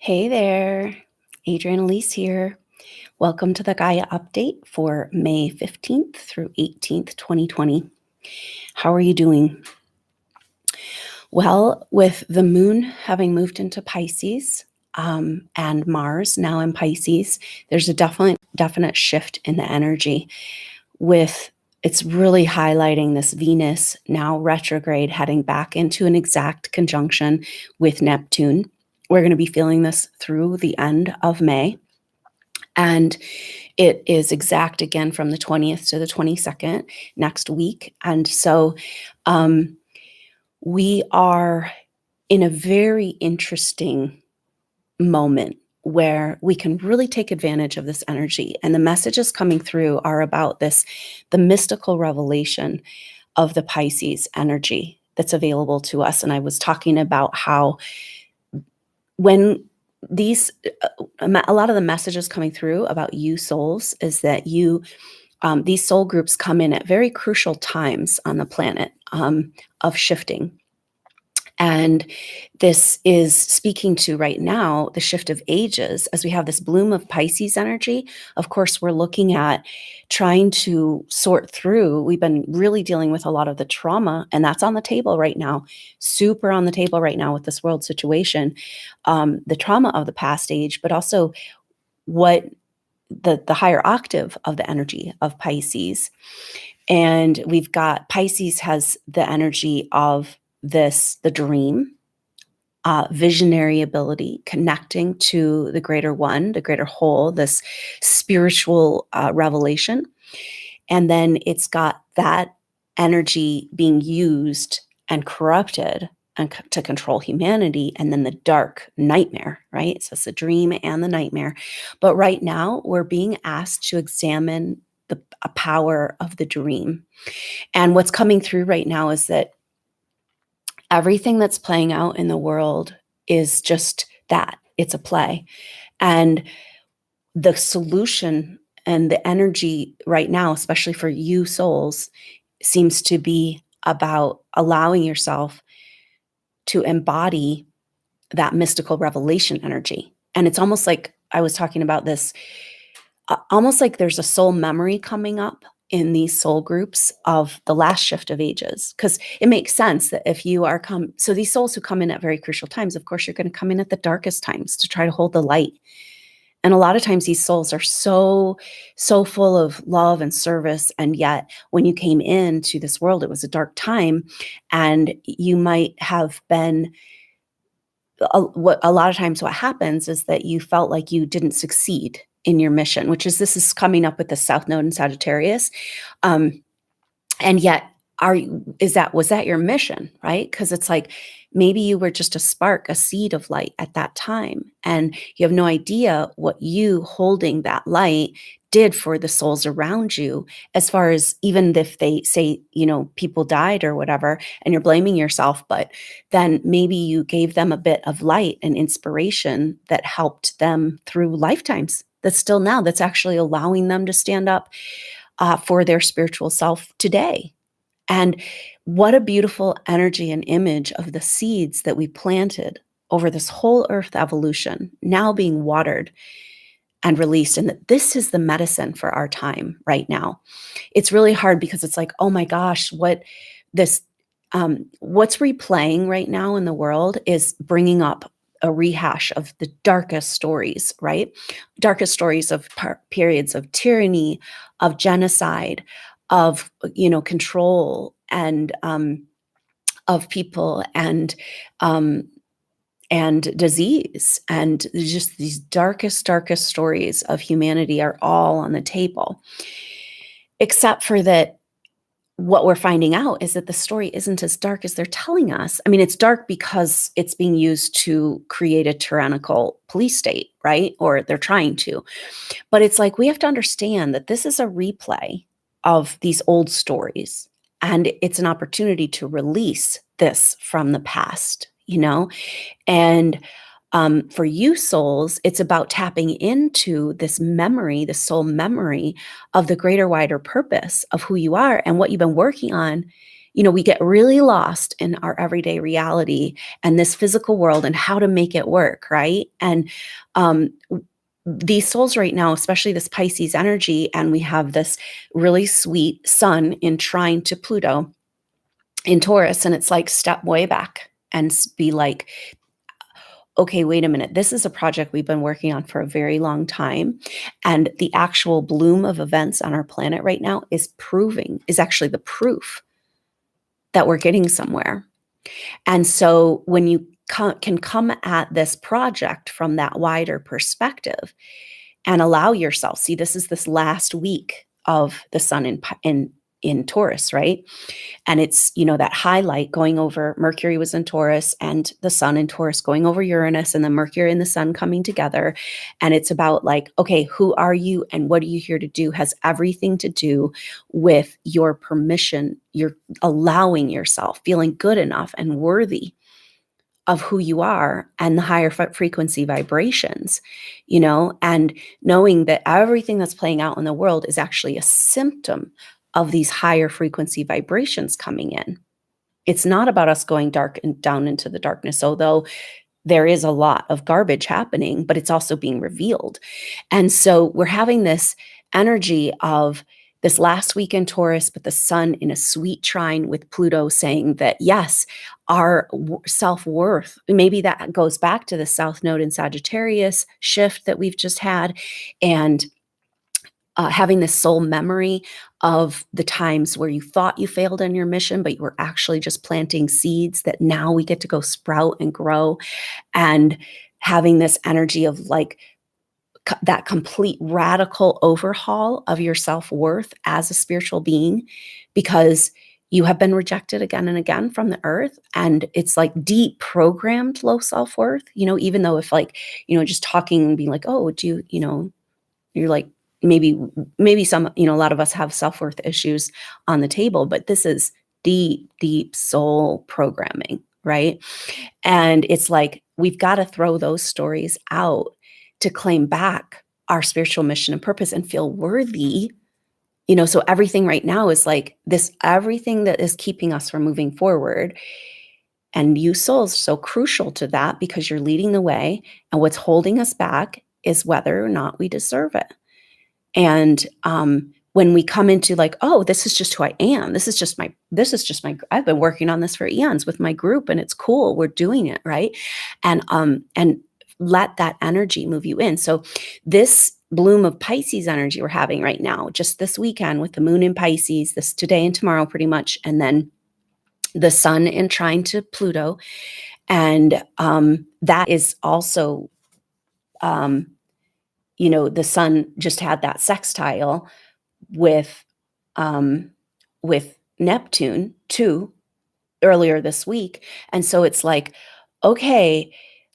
Hey there, Adrienne Elise here. Welcome to the Gaia update for May 15th through 18th, 2020. How are you doing? Well, with the moon having moved into Pisces and Mars now in Pisces, there's a definite shift in the energy with it's really highlighting this Venus now retrograde heading back into an exact conjunction with Neptune. We're going to be feeling this through the end of May. And it is exact again from the 20th to the 22nd next week. And so we are in a very interesting moment where we can really take advantage of this energy. And the messages coming through are about the mystical revelation of the Pisces energy that's available to us. And I was talking about how when a lot of the messages coming through about you souls is that these soul groups come in at very crucial times on the planet of shifting. And this is speaking to right now the shift of ages as we have this bloom of Pisces energy. Of course, we're looking at trying to sort through. We've been really dealing with a lot of the trauma, and that's on the table right now, super on the table right now with this world situation, the trauma of the past age, but also what the higher octave of the energy of Pisces. And we've got Pisces has the energy of the dream, visionary ability, connecting to the greater one, the greater whole, this spiritual revelation. And then it's got that energy being used and corrupted and to control humanity, and then the dark nightmare, right? So it's the dream and the nightmare. But right now, we're being asked to examine the power of the dream. And what's coming through right now is that everything that's playing out in the world is just that. It's a play. And the solution and the energy right now, especially for you souls, seems to be about allowing yourself to embody that mystical revelation energy. And it's almost like I was talking about this, almost like there's a soul memory coming up in these soul groups of the last shift of ages, because it makes sense that if you are so these souls who come in at very crucial times, of course, you're going to come in at the darkest times to try to hold the light. And a lot of times these souls are so full of love and service. And yet when you came into this world, it was a dark time, and you might have been a lot of times what happens is that you felt like you didn't succeed in your mission, which is this is coming up with the South Node in Sagittarius. And yet was that your mission, right? Because it's like maybe you were just a spark, a seed of light at that time, and you have no idea what you holding that light did for the souls around you, as far as even if they say, people died or whatever, and you're blaming yourself, but then maybe you gave them a bit of light and inspiration that helped them through lifetimes. That's actually allowing them to stand up for their spiritual self today. And what a beautiful energy and image of the seeds that we planted over this whole earth evolution now being watered and released, and that this is the medicine for our time right now. It's really hard because it's like, oh my gosh, what's replaying right now in the world is bringing up a rehash of the darkest stories, right? Darkest stories of periods of tyranny, of genocide, of control, and of people, and disease, and just these darkest stories of humanity are all on the table. Except for that, what we're finding out is that the story isn't as dark as they're telling us. I mean, it's dark because it's being used to create a tyrannical police state, right? Or they're trying to. But it's like we have to understand that this is a replay of these old stories, and it's an opportunity to release this from the past, And for you souls, it's about tapping into this memory, the soul memory of the greater, wider purpose of who you are, and what you've been working on we get really lost in our everyday reality and this physical world and how to make it work, right? And um, these souls right now, especially this Pisces energy, and we have this really sweet sun in trine to Pluto in Taurus, and it's like step way back and be like, okay, wait a minute. This is a project we've been working on for a very long time. And the actual bloom of events on our planet right now is actually the proof that we're getting somewhere. And so when you can come at this project from that wider perspective and allow yourself, see, this last week of the sun in Taurus, right? And it's, that highlight going over Mercury was in Taurus and the sun in Taurus going over Uranus, and the Mercury and the sun coming together. And it's about like, okay, who are you and what are you here to do? Has everything to do with your permission. You're allowing yourself, feeling good enough and worthy of who you are and the higher frequency vibrations, and knowing that everything that's playing out in the world is actually a symptom of these higher frequency vibrations coming in. It's not about us going dark and down into the darkness, although there is a lot of garbage happening, but it's also being revealed. And so we're having this energy of this last week in Taurus, but the sun in a sweet trine with Pluto saying that, yes, our self-worth, maybe that goes back to the South Node in Sagittarius shift that we've just had, and having this soul memory of the times where you thought you failed in your mission, but you were actually just planting seeds that now we get to go sprout and grow, and having this energy of like that complete radical overhaul of your self-worth as a spiritual being, because you have been rejected again and again from the earth, and it's like deep programmed low self-worth, even though if like, just talking and being like, oh, do you're like, maybe some, a lot of us have self-worth issues on the table, but this is deep soul programming, right? And it's like we've got to throw those stories out to claim back our spiritual mission and purpose and feel worthy. So everything right now is like this, everything that is keeping us from moving forward. And you souls are so crucial to that, because you're leading the way. And what's holding us back is whether or not we deserve it. And when we come into like, oh, this is just who I am. This is just my, I've been working on this for eons with my group, and it's cool. We're doing it, right? And let that energy move you in. So this bloom of Pisces energy we're having right now, just this weekend with the moon in Pisces, this today and tomorrow pretty much, and then the sun in trine to Pluto. And that is also, the sun just had that sextile with Neptune too earlier this week. And so it's like, okay,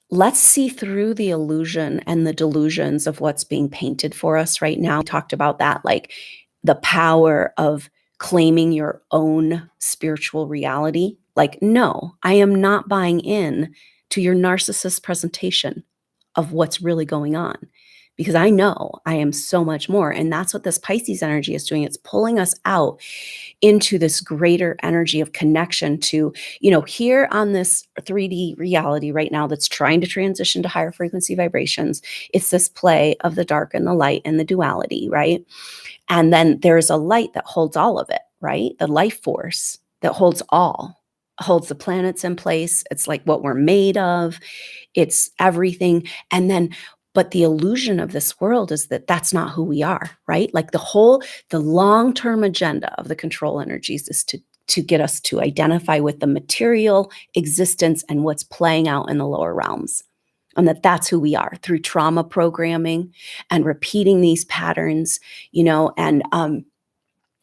let's see through the illusion and the delusions of what's being painted for us right now. We talked about that, like the power of claiming your own spiritual reality. Like, no, I am not buying in to your narcissist presentation of what's really going on, because I know I am so much more. And that's what this Pisces energy is doing. It's pulling us out into this greater energy of connection to, here on this 3D reality right now that's trying to transition to higher frequency vibrations. It's this play of the dark and the light and the duality, right? And then there's a light that holds all of it, right? The life force that holds the planets in place. It's like what we're made of. It's everything. And then, but the illusion of this world is that that's not who we are, right? Like the long-term agenda of the control energies is to get us to identify with the material existence and what's playing out in the lower realms. And that's who we are through trauma programming and repeating these patterns, and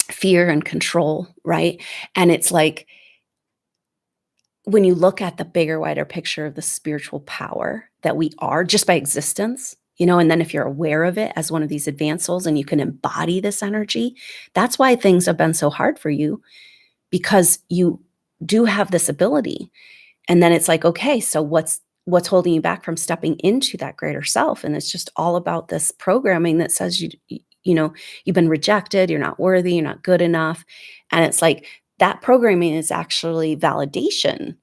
fear and control, right? And it's like, when you look at the bigger, wider picture of the spiritual power that we are just by existence, and then if you're aware of it as one of these advanced souls and you can embody this energy, that's why things have been so hard for you, because you do have this ability. And then it's like, okay, so what's holding you back from stepping into that greater self? And it's just all about this programming that says you've been rejected, you're not worthy, you're not good enough. And it's like, that programming is actually validation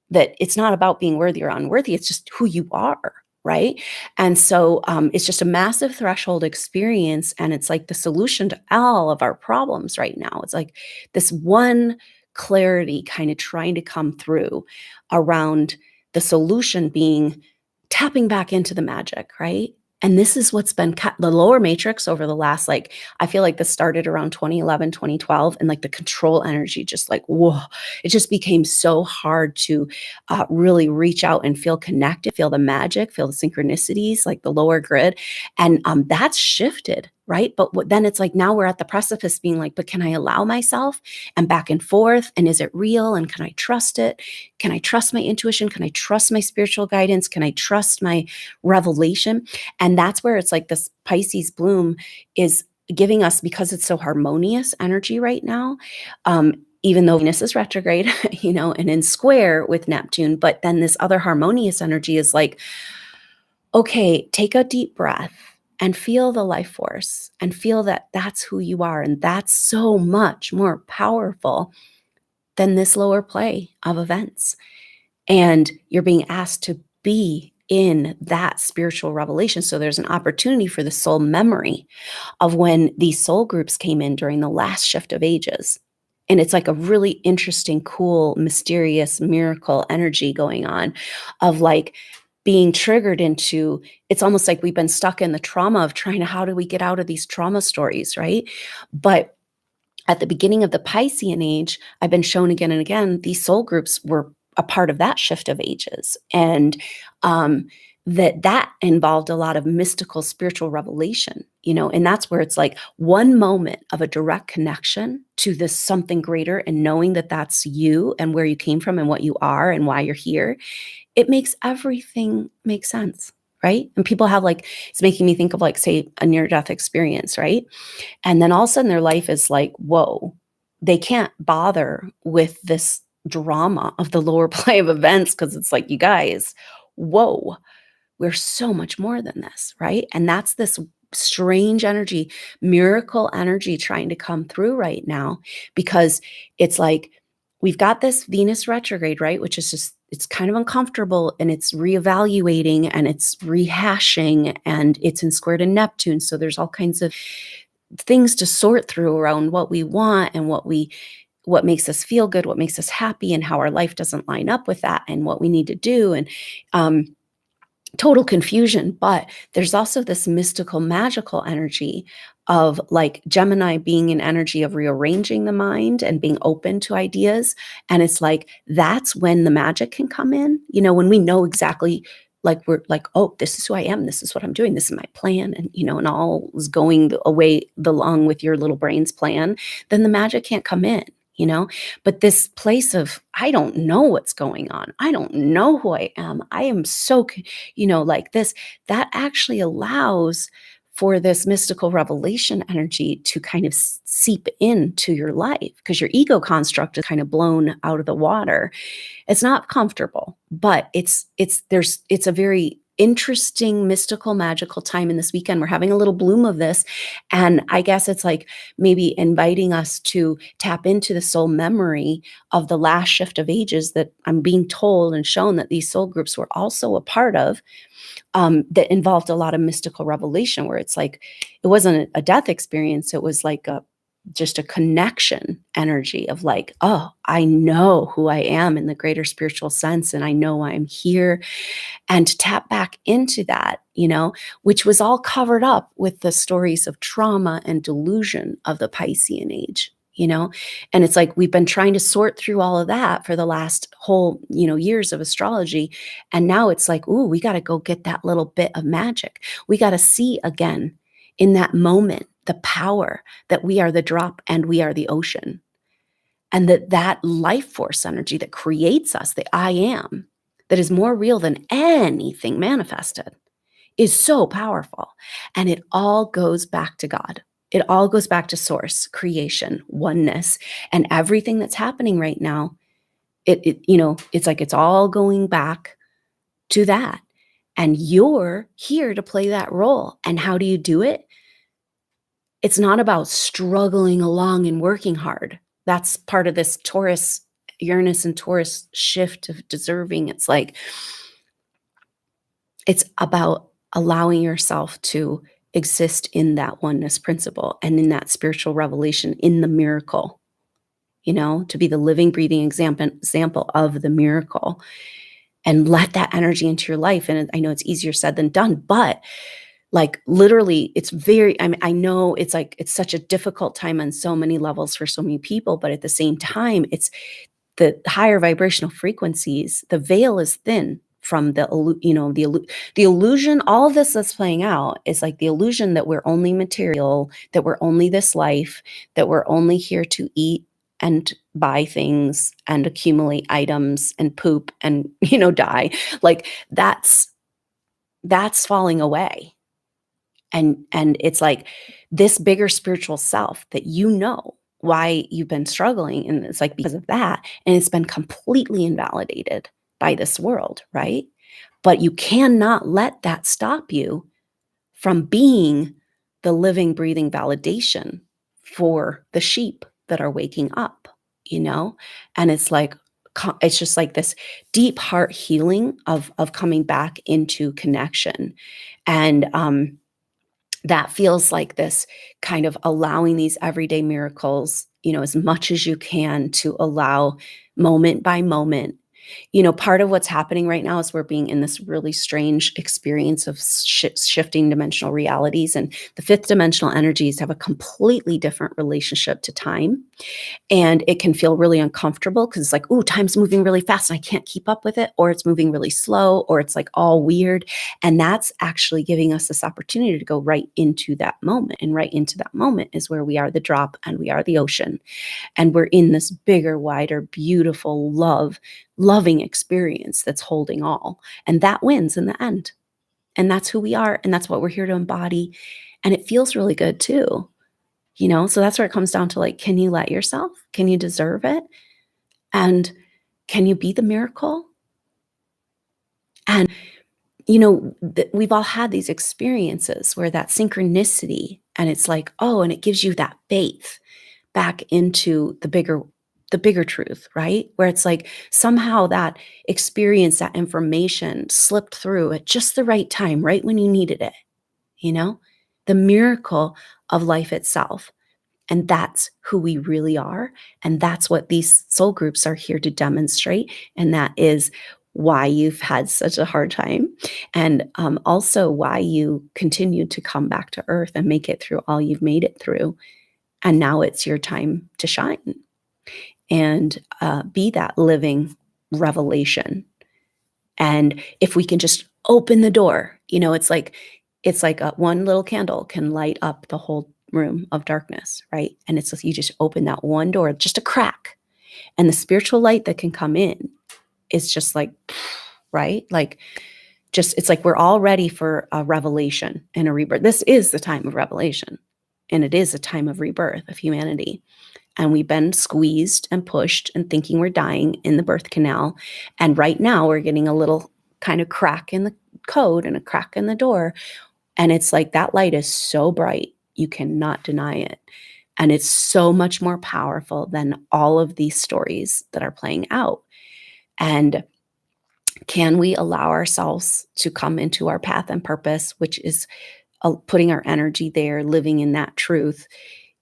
that it's not about being worthy or unworthy, it's just who you are, right? And so it's just a massive threshold experience, and it's like the solution to all of our problems right now. It's like this one clarity kind of trying to come through around the solution being tapping back into the magic, right? And this is what's been the lower matrix over the last, like, I feel like this started around 2011, 2012, and like the control energy just like, whoa, it just became so hard to really reach out and feel connected, feel the magic, feel the synchronicities, like the lower grid. And that's shifted, right? But then it's like, now we're at the precipice being like, but can I allow myself? And back and forth. And is it real? And can I trust it? Can I trust my intuition? Can I trust my spiritual guidance? Can I trust my revelation? And that's where it's like this Pisces bloom is giving us, because it's so harmonious energy right now, even though Venus is retrograde, and in square with Neptune, but then this other harmonious energy is like, okay, take a deep breath and feel the life force and feel that that's who you are. And that's so much more powerful than this lower play of events. And you're being asked to be in that spiritual revelation. So there's an opportunity for the soul memory of when these soul groups came in during the last shift of ages. And it's like a really interesting, cool, mysterious miracle energy going on of like being triggered into, it's almost like we've been stuck in the trauma of trying to, how do we get out of these trauma stories, right? But at the beginning of the Piscean age, I've been shown again and again, these soul groups were a part of that shift of ages. And that involved a lot of mystical spiritual revelation, and that's where it's like one moment of a direct connection to this something greater, and knowing that that's you and where you came from and what you are and why you're here. It makes everything make sense, right? And people have like, it's making me think of like, say, a near-death experience, right? And then all of a sudden their life is like, whoa, they can't bother with this drama of the lower play of events, because it's like, you guys, whoa, we're so much more than this, right? And that's this strange energy, miracle energy trying to come through right now, because it's like, we've got this Venus retrograde, right? Which is just, it's kind of uncomfortable, and it's reevaluating and it's rehashing, and it's in square to Neptune. So there's all kinds of things to sort through around what we want and what makes us feel good, what makes us happy, and how our life doesn't line up with that, and what we need to do. And total confusion. But there's also this mystical, magical energy of like Gemini being an energy of rearranging the mind and being open to ideas. And it's like, that's when the magic can come in, when we know exactly, like, we're like, oh, this is who I am. This is what I'm doing. This is my plan. And, and all is going along with your little brain's plan, then the magic can't come in. But this place of, I don't know what's going on. I don't know who I am. I am so, like this, that actually allows for this mystical revelation energy to kind of seep into your life, because your ego construct is kind of blown out of the water. It's not comfortable, but it's a very interesting, mystical, magical time in this weekend. We're having a little bloom of this. And I guess it's like maybe inviting us to tap into the soul memory of the last shift of ages that I'm being told and shown that these soul groups were also a part of, that involved a lot of mystical revelation, where it's like, it wasn't a death experience. It was like just a connection energy of like, oh, I know who I am in the greater spiritual sense, and I know I'm here. And to tap back into that, which was all covered up with the stories of trauma and delusion of the Piscean age, and it's like, we've been trying to sort through all of that for the last whole, years of astrology. And now it's like, ooh, we got to go get that little bit of magic. We got to see again in that moment the power that we are the drop and we are the ocean. And that life force energy that creates us, the I am, that is more real than anything manifested, is so powerful. And it all goes back to God. It all goes back to source, creation, oneness, and everything that's happening right now. It's like it's all going back to that. And you're here to play that role. And how do you do it? It's not about struggling along and working hard. That's part of this Taurus, Uranus and Taurus shift of deserving. It's like, it's about allowing yourself to exist in that oneness principle and in that spiritual revelation, in the miracle, to be the living, breathing example of the miracle, and let that energy into your life. And I know it's easier said than done, but like literally it's very, I mean, I know it's like, it's such a difficult time on so many levels for so many people, but at the same time, it's the higher vibrational frequencies, the veil is thin from the illusion. All of this that's playing out is like the illusion that we're only material, that we're only this life, that we're only here to eat and buy things and accumulate items and poop and die. Like that's falling away. And it's like this bigger spiritual self that why you've been struggling, and it's like because of that, and it's been completely invalidated by this world, right? But you cannot let that stop you from being the living, breathing validation for the sheep that are waking up, And it's like it's just like this deep heart healing of coming back into connection. And that feels like this kind of allowing these everyday miracles, as much as you can, to allow moment by moment. Part of what's happening right now is we're being in this really strange experience of shifting dimensional realities, and the fifth dimensional energies have a completely different relationship to time. And it can feel really uncomfortable because it's like, oh, time's moving really fast and I can't keep up with it, or it's moving really slow, or it's like all weird. And that's actually giving us this opportunity to go right into that moment. And right into that moment is where we are the drop and we are the ocean. And we're in this bigger, wider, beautiful, loving experience that's holding all. And that wins in the end. And that's who we are. And that's what we're here to embody. And it feels really good too. So that's where it comes down to, like, can you let yourself? Can you deserve it? And can you be the miracle? And, we've all had these experiences where that synchronicity, and it's like, oh, and it gives you that faith back into the bigger truth, right? Where it's like somehow that experience, that information slipped through at just the right time, right when you needed it, the miracle of life itself. And that's who we really are. And that's what these soul groups are here to demonstrate. And that is why you've had such a hard time. And also why you continue to come back to earth and make it through all you've made it through. And now it's your time to shine and be that living revelation. And if we can just open the door, it's like one little candle can light up the whole room of darkness, right? And it's just, you just open that one door, just a crack, and the spiritual light that can come in is just like, right? Like, just, it's like we're all ready for a revelation and a rebirth. This is the time of revelation, and it is a time of rebirth of humanity. And we've been squeezed and pushed and thinking we're dying in the birth canal. And right now we're getting a little kind of crack in the code and a crack in the door. And it's like that light is so bright, you cannot deny it. And it's so much more powerful than all of these stories that are playing out. And can we allow ourselves to come into our path and purpose, which is putting our energy there, living in that truth,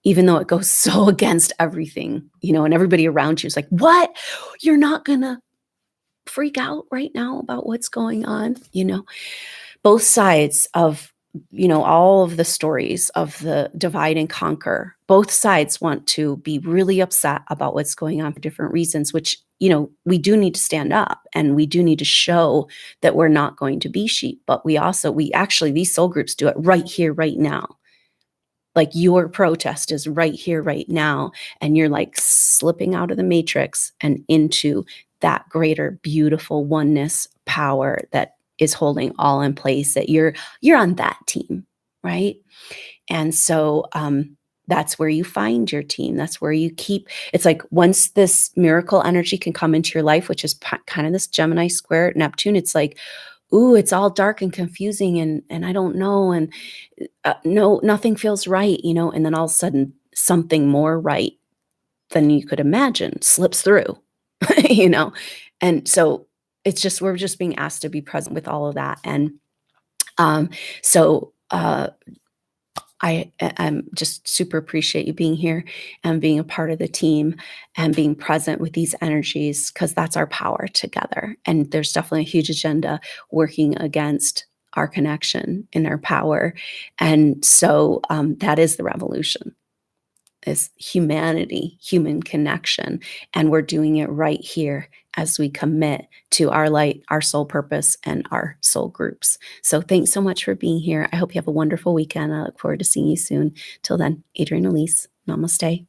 even though it goes so against everything, and everybody around you is like, what? You're not going to freak out right now about what's going on, both sides of, all of the stories of the divide and conquer. Both sides want to be really upset about what's going on for different reasons, which, we do need to stand up and we do need to show that we're not going to be sheep. But we actually, these soul groups do it right here, right now. Like, your protest is right here, right now. And you're like slipping out of the matrix and into that greater, beautiful oneness power that is holding all in place, that you're on that team, right? And so that's where you find your team. That's where you keep, it's like once this miracle energy can come into your life, which is kind of this Gemini square Neptune, it's like, ooh, it's all dark and confusing and I don't know. And no, nothing feels right, and then all of a sudden something more right than you could imagine slips through, you know? And so it's just we're just being asked to be present with all of that. And um, so I'm just super appreciate you being here and being a part of the team and being present with these energies because that's our power together. And there's definitely a huge agenda working against our connection and our power. And so that is the revolution is humanity, human connection. And we're doing it right here as we commit to our light, our soul purpose, and our soul groups. So thanks so much for being here. I hope you have a wonderful weekend. I look forward to seeing you soon. Till then, Adrienne Elise, namaste.